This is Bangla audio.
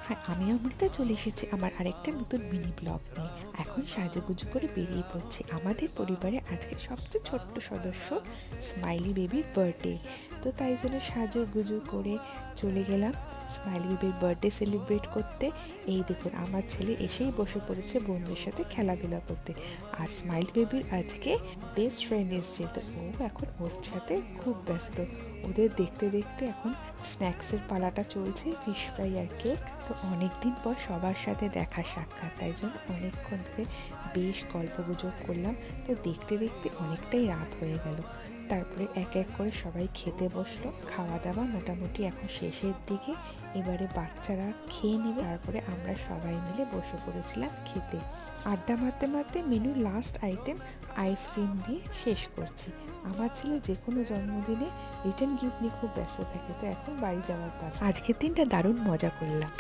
হ্যাঁ, আমিও অমৃতা চলে এসেছি আমার আরেকটা নতুন মিনি ব্লগ নিয়ে। এখন সাজুগুজু করে বেরিয়ে পড়ছি। আমাদের পরিবারে আজকে সবচেয়ে ছোট্ট সদস্য স্মাইলি বেবির বার্থডে, তো তাই জন্য সাজুগুজু করে চলে গেলাম স্মাইলি বেবির বার্থডে সেলিব্রেট করতে। এই দেখুন আমার ছেলে এসেই বসে পড়েছে বন্ধুদের সাথে খেলাধুলা করতে। আর স্মাইল বেবির আজকে বেস্ট ফ্রেন্ড এসছে, তো ও এখন ওর সাথে খুব ব্যস্ত। ওদের দেখতে দেখতে এখন স্ন্যাক্সের পালাটা চলছে, ফিশ ফ্রাই আর কেক। তো অনেক দিন পর সবার সাথে দেখা সাক্ষাৎ, তাই জন্য অনেকক্ষণ ধরে বেশ গল্পগুজব করলাম। তো দেখতে দেখতে অনেকটাই রাত হয়ে গেল। তারপরে এক এক করে সবাই খেতে বসলো। খাওয়া দাওয়া মোটামুটি এখন শেষের দিকে। এবারে বাচ্চারা খেয়ে নেবে, তারপরে আমরা সবাই মিলে বসে পড়েছিলাম খেতে। আড্ডা মারতে মারতে মেনুর লাস্ট আইটেম আইসক্রিম দিয়ে শেষ করছি। আমার ছেলে যে কোনো জন্মদিনে রিটার্ন গিফট নিয়ে খুব ব্যস্ত থাকে, তো এখন বাড়ি যাওয়ার পর আজকের দিনটা দারুণ মজা করলাম।